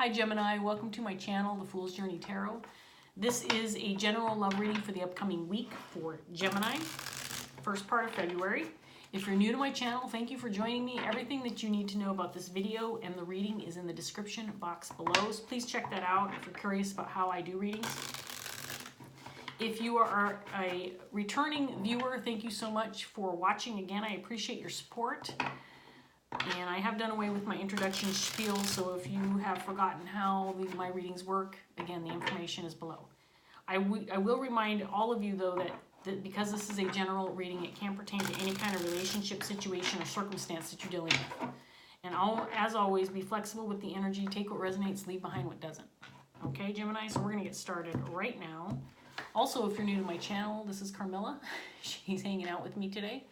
Hi Gemini, welcome to my channel, The Fool's Journey Tarot. This is a general love reading for the upcoming week for Gemini, first part of February. If you're new to my channel, thank you for joining me. Everything that you need to know about this video and the reading is in the description box below. So please check that out if you're curious about how I do readings. If you are a returning viewer, thank you so much for watching again. I appreciate your support. And I have done away with my introduction spiel, so if you have forgotten how my readings work, again, the information is below. I will remind all of you, though, that because this is a general reading, it can pertain to any kind of relationship, situation, or circumstance that you're dealing with. And as always, be flexible with the energy. Take what resonates, leave behind what doesn't. Okay, Gemini? So we're going to get started right now. Also, if you're new to my channel, this is Carmilla. She's hanging out with me today.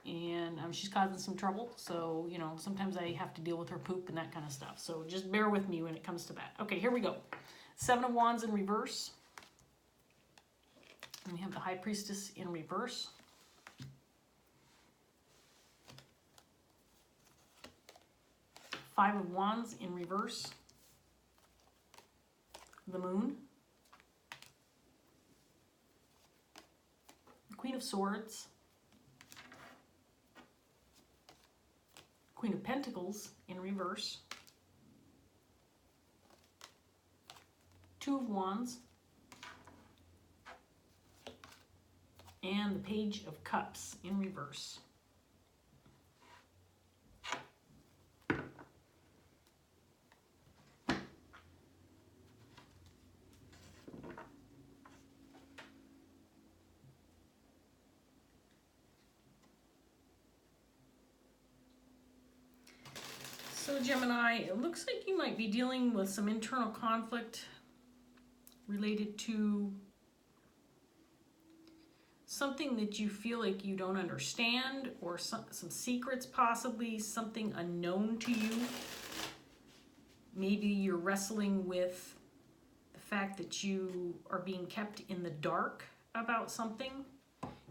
And she's causing some trouble, so you know, sometimes I have to deal with her poop and that kind of stuff, so just bear with me when it comes to that. Okay, here we go. Seven of Wands in reverse, and we have the High Priestess in reverse, Five of Wands in reverse, the Moon, the Queen of Swords, Queen of Pentacles in reverse, Two of Wands, and the Page of Cups in reverse. So Gemini, it looks like you might be dealing with some internal conflict related to something that you feel like you don't understand, or some secrets, possibly something unknown to you. Maybe you're wrestling with the fact that you are being kept in the dark about something.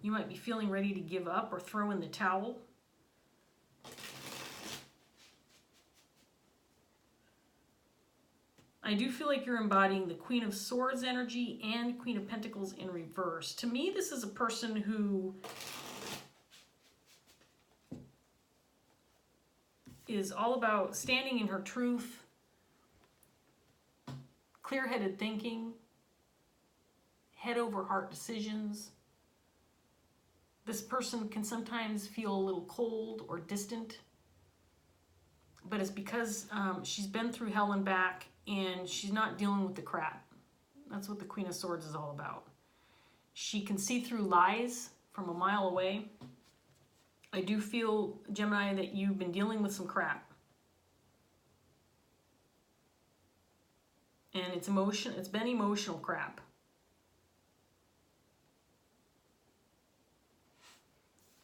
You might be feeling ready to give up or throw in the towel. I do feel like you're embodying the Queen of Swords energy and Queen of Pentacles in reverse. To me, this is a person who is all about standing in her truth, clear-headed thinking, head over heart decisions. This person can sometimes feel a little cold or distant, but it's because she's been through hell and back, and she's not dealing with the crap. That's what the Queen of Swords is all about. She can see through lies from a mile away. I do feel, Gemini, that you've been dealing with some crap. And it's been emotional crap.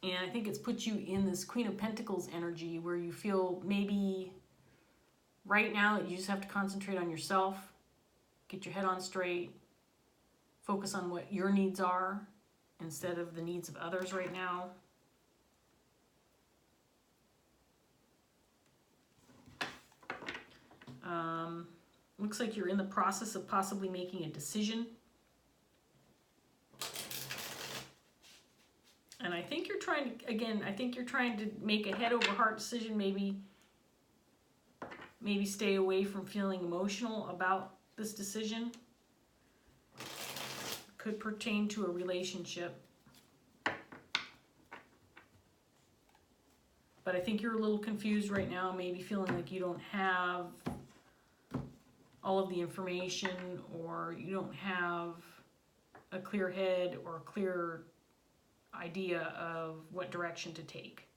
And I think it's put you in this Queen of Pentacles energy where you feel maybe right now you just have to concentrate on yourself, get your head on straight, focus on what your needs are instead of the needs of others right now. Looks like you're in the process of possibly making a decision. And I think you're trying to, again, I think you're trying to make a head over heart decision, maybe stay away from feeling emotional about this decision. Could pertain to a relationship. But I think you're a little confused right now, maybe feeling like you don't have all of the information, or you don't have a clear head or a clear idea of what direction to take.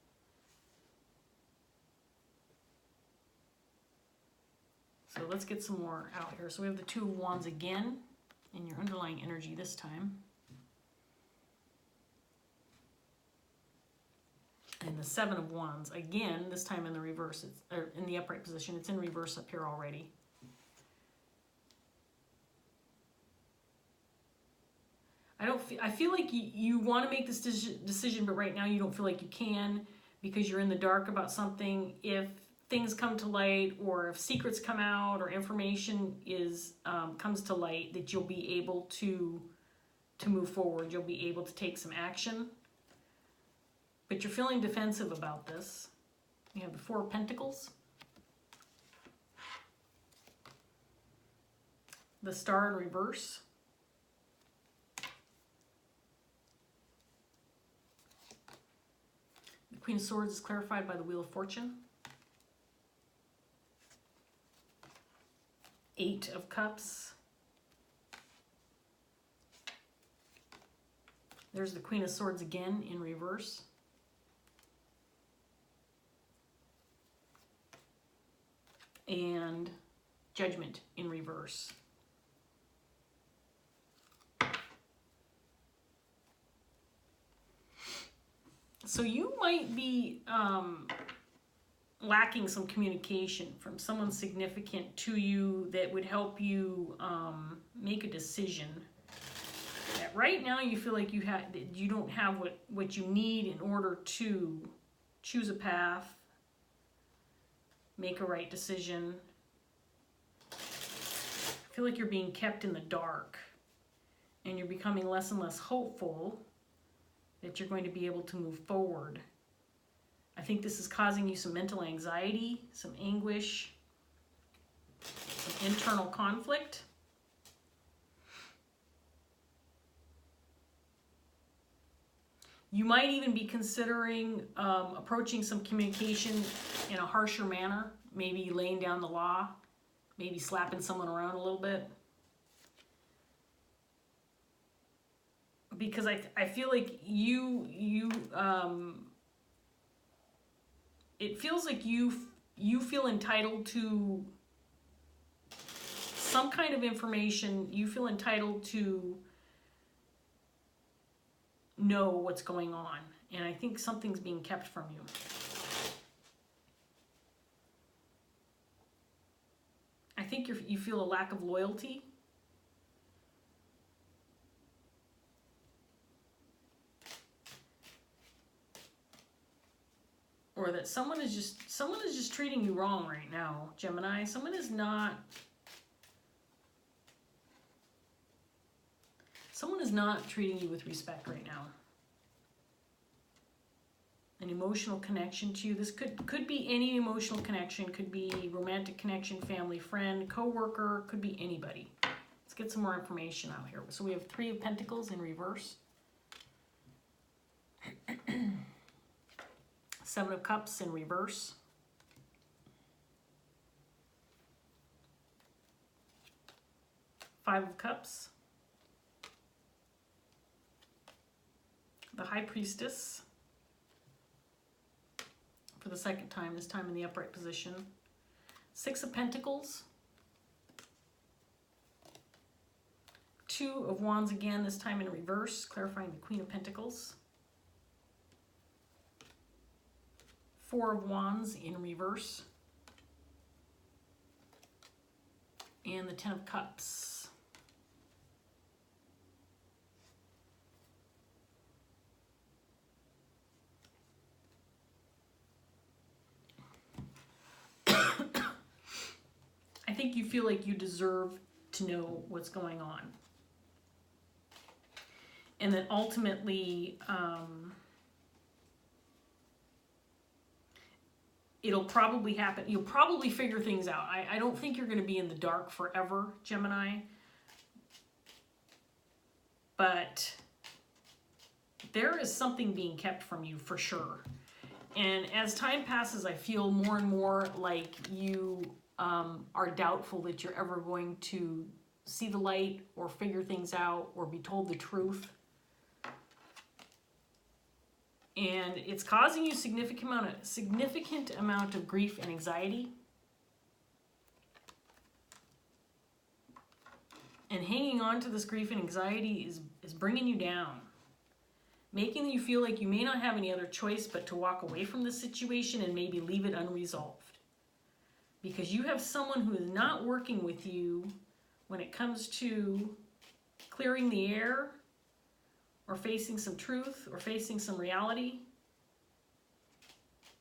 So let's get some more out here. So we have the Two of Wands again in your underlying energy this time. And the Seven of Wands again, this time in the reverse, or in the upright position. It's in reverse up here already. I feel like you want to make this decision, but right now you don't feel like you can because you're in the dark about something. If things come to light, or if secrets come out, or information is comes to light, that you'll be able to move forward. You'll be able to take some action. But you're feeling defensive about this. You have the Four of Pentacles, the Star in reverse, the Queen of Swords is clarified by the Wheel of Fortune, Eight of Cups, there's the Queen of Swords again in reverse, and Judgment in reverse. So you might be lacking some communication from someone significant to you that would help you make a decision. That right now you feel like you don't have what you need in order to choose a path, make a right decision. I feel like you're being kept in the dark, and you're becoming less and less hopeful that you're going to be able to move forward. I think this is causing you some mental anxiety, some anguish, some internal conflict. You might even be considering approaching some communication in a harsher manner, maybe laying down the law, maybe slapping someone around a little bit. Because I feel like it feels like you feel entitled to some kind of information. You feel entitled to know what's going on, and I think something's being kept from you. I think you feel a lack of loyalty. Or that someone is just treating you wrong right now, Gemini. Someone is not treating you with respect right now. An emotional connection to you. This could be any emotional connection. Could be romantic connection, family, friend, co-worker. Could be anybody. Let's get some more information out here. So we have Three of Pentacles in reverse. Seven of Cups in reverse. Five of Cups. The High Priestess. For the second time, this time in the upright position. Six of Pentacles. Two of Wands again, this time in reverse, clarifying the Queen of Pentacles. Four of Wands in reverse. And the Ten of Cups. I think you feel like you deserve to know what's going on. And that ultimately, it'll probably happen. You'll probably figure things out. I don't think you're going to be in the dark forever, Gemini. But there is something being kept from you for sure. And as time passes, I feel more and more like you are doubtful that you're ever going to see the light or figure things out or be told the truth. And it's causing you significant amount of grief and anxiety. And hanging on to this grief and anxiety is bringing you down. Making you feel like you may not have any other choice but to walk away from the situation and maybe leave it unresolved. Because you have someone who is not working with you when it comes to clearing the air, or facing some truth, or facing some reality.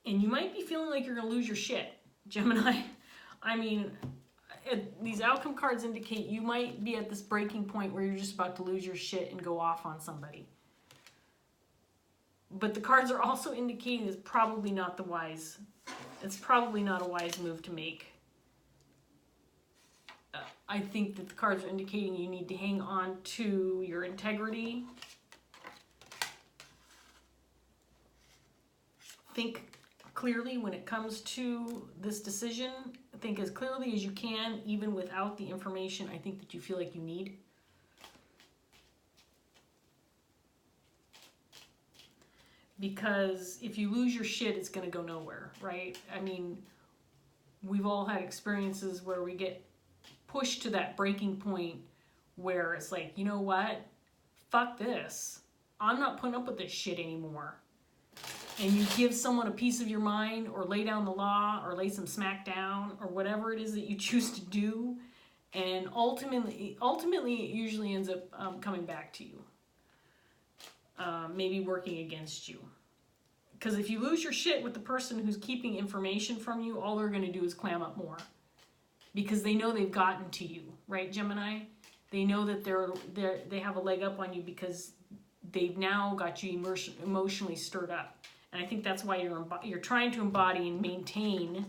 And you might be feeling like you're going to lose your shit, Gemini. I mean, these outcome cards indicate you might be at this breaking point where you're just about to lose your shit and go off on somebody. But the cards are also indicating it's probably not a wise move to make. I think that the cards are indicating you need to hang on to your integrity. Think clearly when it comes to this decision. Think as clearly as you can, even without the information I think that you feel like you need. Because if you lose your shit, it's going to go nowhere, right? I mean, we've all had experiences where we get pushed to that breaking point where it's like, you know what? Fuck this. I'm not putting up with this shit anymore. And you give someone a piece of your mind, or lay down the law, or lay some smack down, or whatever it is that you choose to do, and ultimately it usually ends up coming back to you. Maybe working against you. Because if you lose your shit with the person who's keeping information from you, all they're going to do is clam up more. Because they know they've gotten to you, right, Gemini? They know that they have a leg up on you because they've now got you emotionally stirred up. And I think that's why you're trying to embody and maintain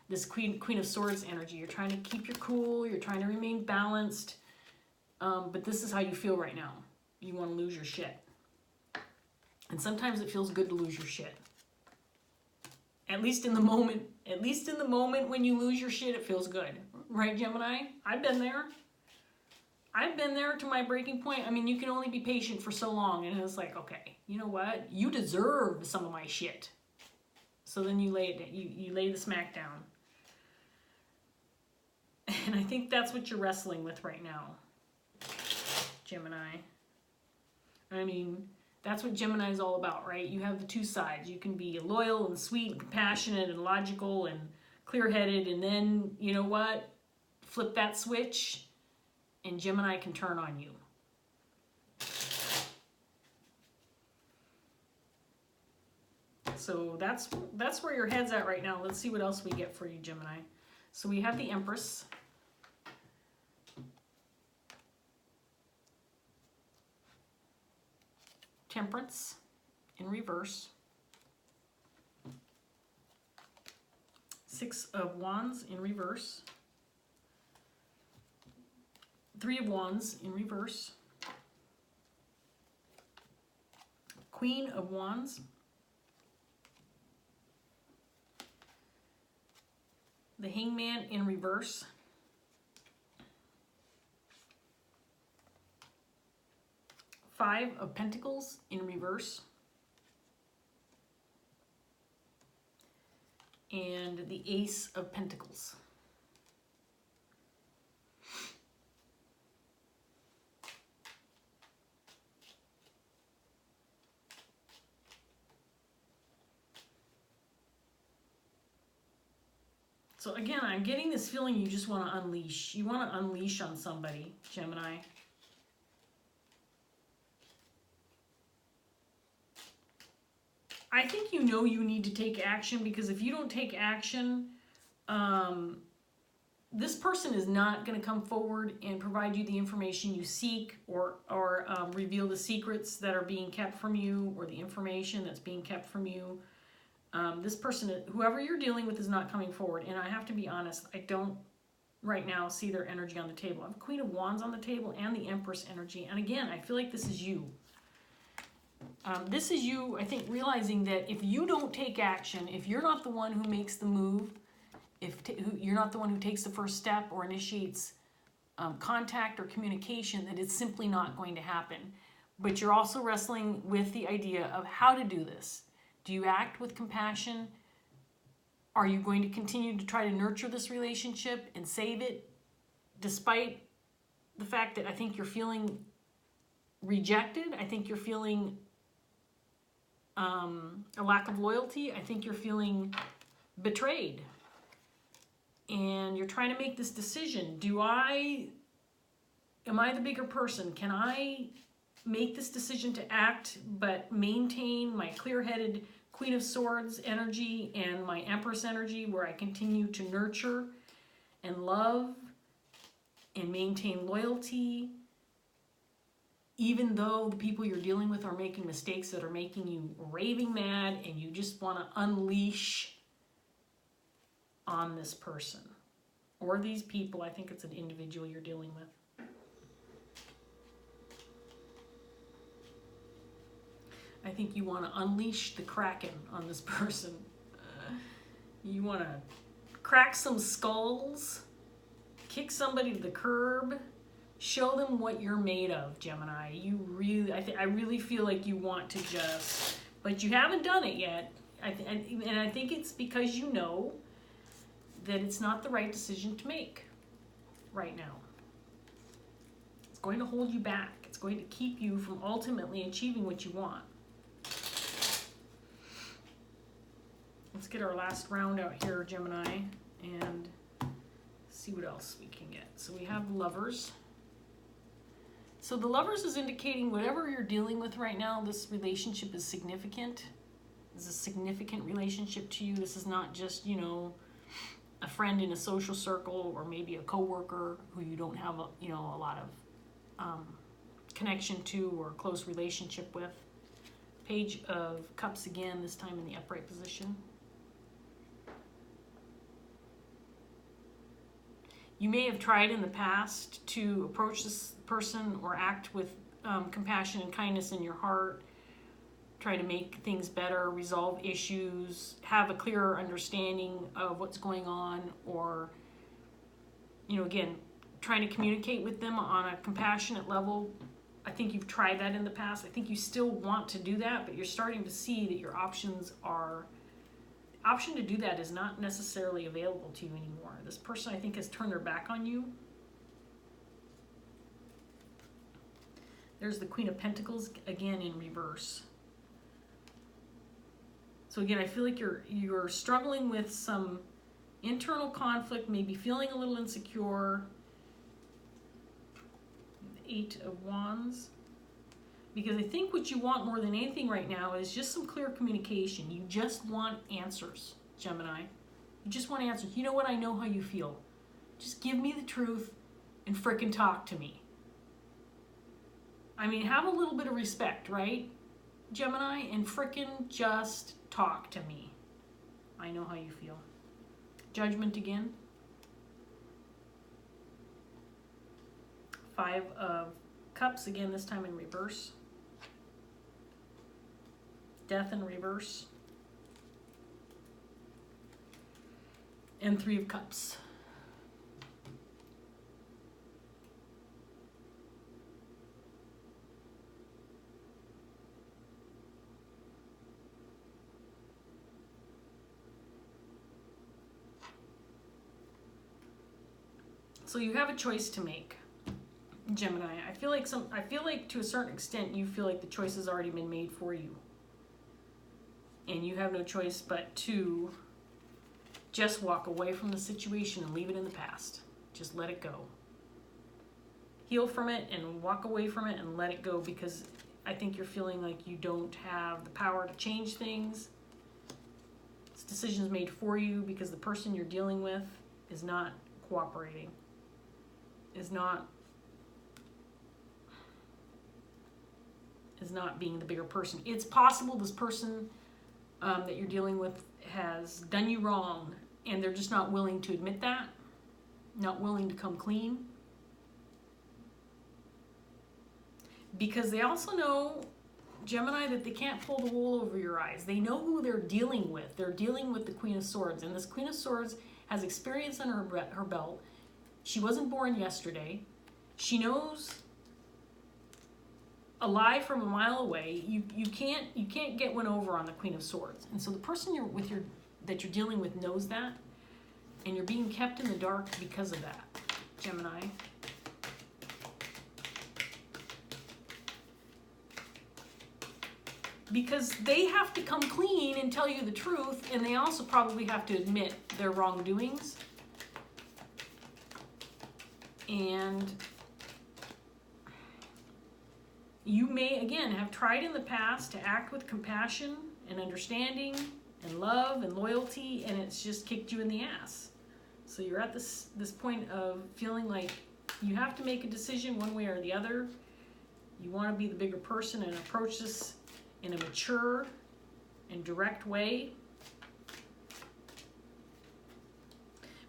this Queen of Swords energy. You're trying to keep your cool. You're trying to remain balanced. But this is how you feel right now. You want to lose your shit. And sometimes it feels good to lose your shit. At least in the moment. At least in the moment when you lose your shit, it feels good. Right, Gemini? I've been there. I've been there to my breaking point. I mean, you can only be patient for so long. And it's like, okay, you know what? You deserve some of my shit. So then you lay it, you lay the smack down. And I think that's what you're wrestling with right now, Gemini. I mean, that's what Gemini is all about, right? You have the two sides. You can be loyal and sweet and compassionate and logical and clear-headed, and then, you know what? Flip that switch, and Gemini can turn on you. So that's where your head's at right now. Let's see what else we get for you, Gemini. So we have the Empress. Temperance in reverse. Six of Wands in reverse. Three of Wands in reverse. Queen of Wands. The Hangman in reverse. Five of Pentacles in reverse. And the Ace of Pentacles. So again, I'm getting this feeling you just want to unleash. You want to unleash on somebody, Gemini. I think you know you need to take action, because if you don't take action, this person is not going to come forward and provide you the information you seek, or reveal the secrets that are being kept from you, or the information that's being kept from you. This person, whoever you're dealing with, is not coming forward. And I have to be honest, I don't right now see their energy on the table. I have Queen of Wands on the table and the Empress energy. And again, I feel like this is you. This is you, I think, realizing that if you don't take action, if you're not the one who makes the move, you're not the one who takes the first step or initiates contact or communication, that it's simply not going to happen. But you're also wrestling with the idea of how to do this. Do you act with compassion? Are you going to continue to try to nurture this relationship and save it, despite the fact that I think you're feeling rejected? I think you're feeling a lack of loyalty. I think you're feeling betrayed. And you're trying to make this decision. Am I the bigger person? Can I make this decision to act but maintain my clear-headed Queen of Swords energy and my Empress energy, where I continue to nurture and love and maintain loyalty, even though the people you're dealing with are making mistakes that are making you raving mad, and you just want to unleash on this person or these people. I think it's an individual you're dealing with. I think you want to unleash the kraken on this person. You want to crack some skulls, kick somebody to the curb, show them what you're made of, Gemini. You really, I really feel like you want to just, but you haven't done it yet. And I think it's because you know that it's not the right decision to make right now. It's going to hold you back. It's going to keep you from ultimately achieving what you want. Let's get our last round out here, Gemini, and see what else we can get. So we have Lovers. So the Lovers is indicating whatever you're dealing with right now, this relationship is significant. It's a significant relationship to you. This is not just, you know, a friend in a social circle, or maybe a coworker who you don't have, a lot of connection to or close relationship with. Page of Cups again, this time in the upright position. You may have tried in the past to approach this person or act with compassion and kindness in your heart, try to make things better, resolve issues, have a clearer understanding of what's going on, or, again, trying to communicate with them on a compassionate level. I think you've tried that in the past. I think you still want to do that, but you're starting to see that your option to do that is not necessarily available to you anymore. This person, I think, has turned their back on you. There's the Queen of Pentacles again in reverse. So again, I feel like you're struggling with some internal conflict, maybe feeling a little insecure. The 8 of Wands. Because I think what you want more than anything right now is just some clear communication. You just want answers, Gemini. You just want answers. You know what? I know how you feel. Just give me the truth and frickin' talk to me. I mean, have a little bit of respect, right, Gemini? And frickin' just talk to me. I know how you feel. Judgment again. 5 of Cups again, this time in reverse. Death in reverse. And 3 of Cups. So you have a choice to make, Gemini. I feel like to a certain extent you feel like the choice has already been made for you. And you have no choice but to just walk away from the situation and leave it in the past. Just let it go. Heal from it and walk away from it and let it go, because I think you're feeling like you don't have the power to change things. This decision is made for you because the person you're dealing with is not cooperating, is not being the bigger person. It's possible this person that you're dealing with has done you wrong, and they're just not willing to admit that, not willing to come clean. Because they also know, Gemini, that they can't pull the wool over your eyes. They know who they're dealing with. They're dealing with the Queen of Swords, and this Queen of Swords has experience under her belt. She wasn't born yesterday. She knows a lie from a mile away. You can't get one over on the Queen of Swords. And so the person that you're dealing with knows that, and you're being kept in the dark because of that, Gemini. Because they have to come clean and tell you the truth, and they also probably have to admit their wrongdoings. And you may, again, have tried in the past to act with compassion and understanding and love and loyalty, and it's just kicked you in the ass. So you're at this point of feeling like you have to make a decision one way or the other. You want to be the bigger person and approach this in a mature and direct way.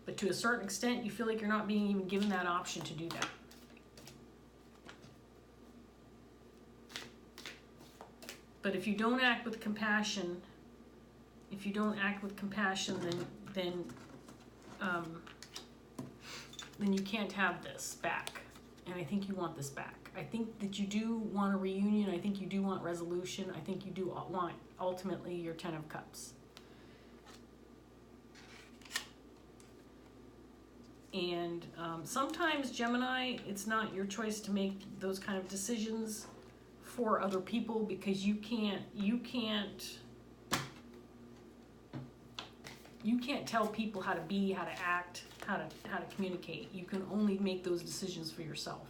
But to a certain extent, you feel like you're not being even given that option to do that. But if you don't act with compassion, then you can't have this back. And I think you want this back. I think that you do want a reunion. I think you do want resolution. I think you do want, ultimately, your 10 of Cups. And sometimes, Gemini, it's not your choice to make those kind of decisions for other people, because you can't tell people how to be, how to act, how to communicate. You can only make those decisions for yourself.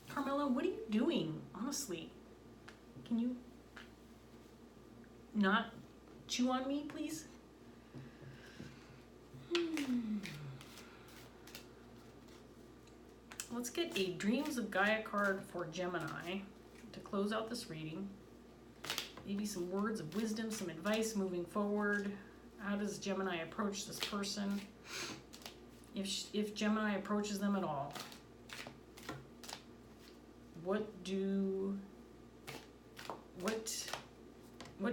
Carmela, what are you doing? Honestly, can you not chew on me, please? Let's get a Dreams of Gaia card for Gemini to close out this reading. Maybe some words of wisdom, some advice moving forward. How does Gemini approach this person? If Gemini approaches them at all. What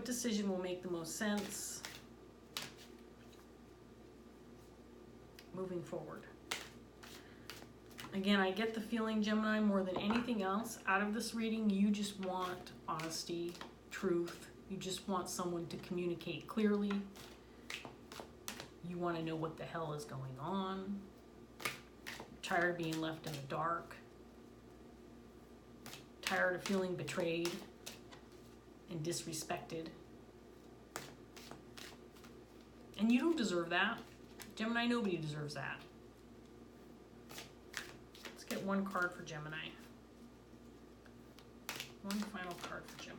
decision will make the most sense moving forward? Again, I get the feeling, Gemini, more than anything else out of this reading, you just want honesty, truth. You just want someone to communicate clearly. You want to know what the hell is going on. You're tired of being left in the dark. Tired of feeling betrayed and disrespected. And you don't deserve that. Gemini, nobody deserves that. Let's get one card for Gemini. One final card for Gemini.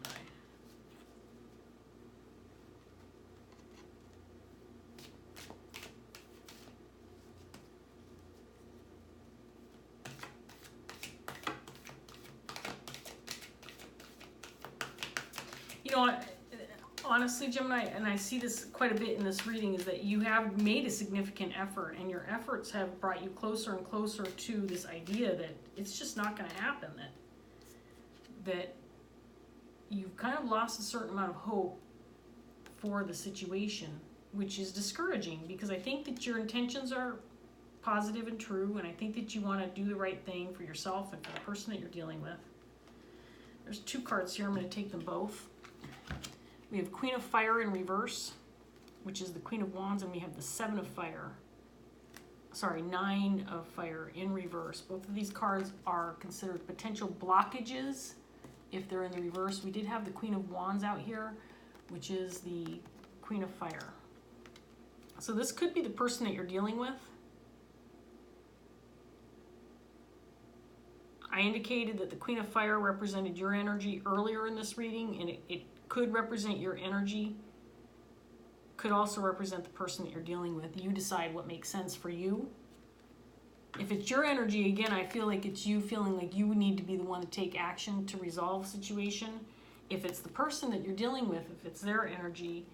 You know what, honestly, Gemini, and I see this quite a bit in this reading, is that you have made a significant effort, and your efforts have brought you closer and closer to this idea that it's just not going to happen, that you've kind of lost a certain amount of hope for the situation, which is discouraging, because I think that your intentions are positive and true, and I think that you want to do the right thing for yourself and for the person that you're dealing with. There's two cards here. I'm going to take them both. We have Queen of Fire in reverse, which is the Queen of Wands, and we have the 7 of Fire. Sorry, 9 of Fire in reverse. Both of these cards are considered potential blockages if they're in the reverse. We did have the Queen of Wands out here, which is the Queen of Fire. So this could be the person that you're dealing with. I indicated that the Queen of Fire represented your energy earlier in this reading, and it could represent your energy, could also represent the person that you're dealing with. You decide what makes sense for you. If it's your energy, again, I feel like it's you feeling like you need to be the one to take action to resolve the situation. If it's the person that you're dealing with, if it's their energy,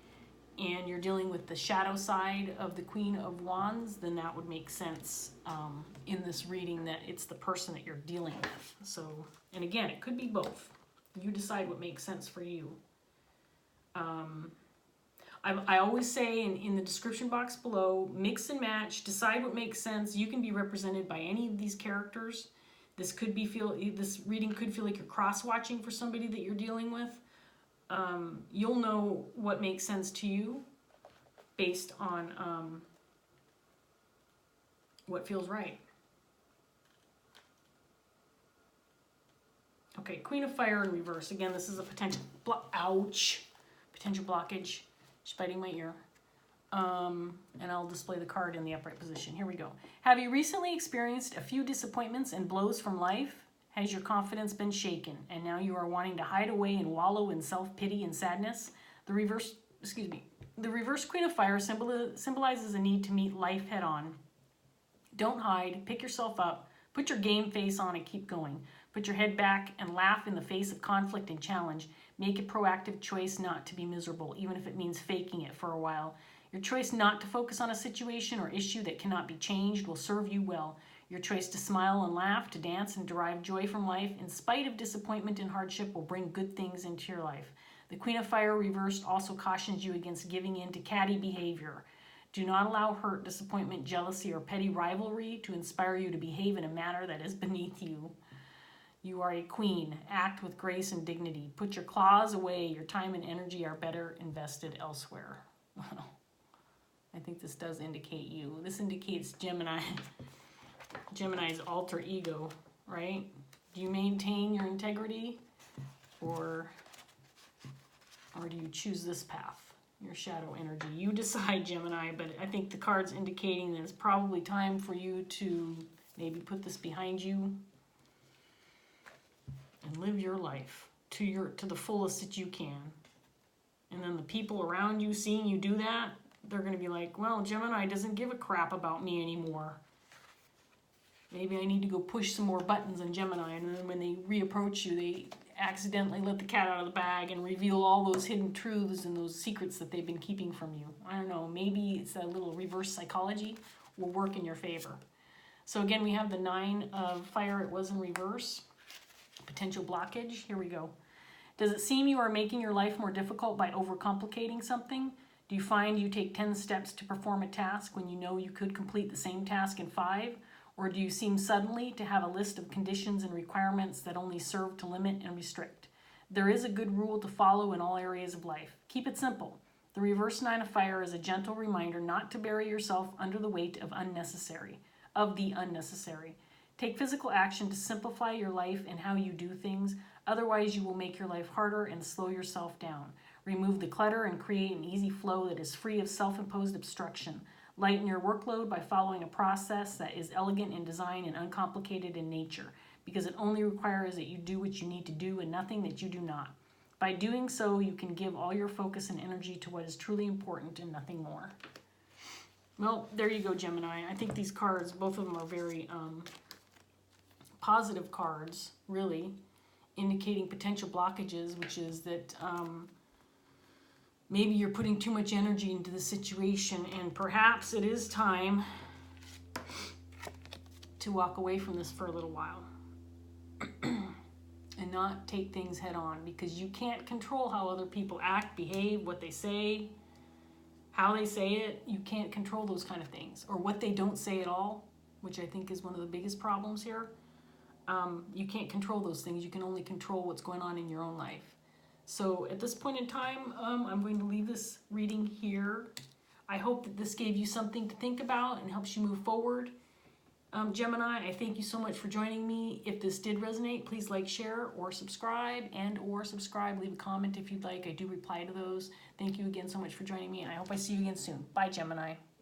and you're dealing with the shadow side of the Queen of Wands, then that would make sense in this reading, that it's the person that you're dealing with. So, and again, it could be both. You decide what makes sense for you. I always say in the description box below, mix and match, decide what makes sense. You can be represented by any of these characters. This reading could feel like you're cross-watching for somebody that you're dealing with. You'll know what makes sense to you based on what feels right. Okay, Queen of Fire in reverse. Again, this is a potential potential blockage. She's biting my ear. And I'll display the card in the upright position. Here we go. Have you recently experienced a few disappointments and blows from life? Has your confidence been shaken, and now you are wanting to hide away and wallow in self-pity and sadness? The reverse Queen of Fire symbolizes a need to meet life head on. Don't hide, pick yourself up, put your game face on and keep going. Put your head back and laugh in the face of conflict and challenge. Make a proactive choice not to be miserable, even if it means faking it for a while. Your choice not to focus on a situation or issue that cannot be changed will serve you well. Your choice to smile and laugh, to dance and derive joy from life, in spite of disappointment and hardship, will bring good things into your life. The Queen of Fire reversed also cautions you against giving in to catty behavior. Do not allow hurt, disappointment, jealousy, or petty rivalry to inspire you to behave in a manner that is beneath you. You are a queen. Act with grace and dignity. Put your claws away. Your time and energy are better invested elsewhere. Well, I think this does indicate you. This indicates Gemini. Gemini's alter ego, right? Do you maintain your integrity, or do you choose this path, your shadow energy? You decide, Gemini, but I think the card's indicating that it's probably time for you to maybe put this behind you and live your life to the fullest that you can. And then the people around you seeing you do that, they're going to be like, well, Gemini doesn't give a crap about me anymore. Maybe I need to go push some more buttons on Gemini. And then when they reapproach you, they accidentally let the cat out of the bag and reveal all those hidden truths and those secrets that they've been keeping from you. I don't know, maybe it's a little reverse psychology will work in your favor. So again, we have the 9 of Fire. It was in reverse. Potential blockage. Here we go. Does it seem you are making your life more difficult by overcomplicating something? Do you find you take 10 steps to perform a task when you know you could complete the same task in 5? Or do you seem suddenly to have a list of conditions and requirements that only serve to limit and restrict? There is a good rule to follow in all areas of life. Keep it simple. The reverse 9 of Fire is a gentle reminder not to bury yourself under the weight of the unnecessary. Take physical action to simplify your life and how you do things. Otherwise, you will make your life harder and slow yourself down. Remove the clutter and create an easy flow that is free of self-imposed obstruction. Lighten your workload by following a process that is elegant in design and uncomplicated in nature, because it only requires that you do what you need to do and nothing that you do not. By doing so, you can give all your focus and energy to what is truly important and nothing more. Well, there you go, Gemini. I think these cards, both of them are very positive cards, really, indicating potential blockages, which is that maybe you're putting too much energy into the situation, and perhaps it is time to walk away from this for a little while and not take things head on, because you can't control how other people act, behave, what they say, how they say it. You can't control those kind of things, or what they don't say at all, which I think is one of the biggest problems here. You can't control those things. You can only control what's going on in your own life. So at this point in time, I'm going to leave this reading here. I hope that this gave you something to think about and helps you move forward. Gemini, I thank you so much for joining me. If this did resonate, please like, share, or subscribe, Leave a comment if you'd like. I do reply to those. Thank you again so much for joining me, and I hope I see you again soon. Bye, Gemini.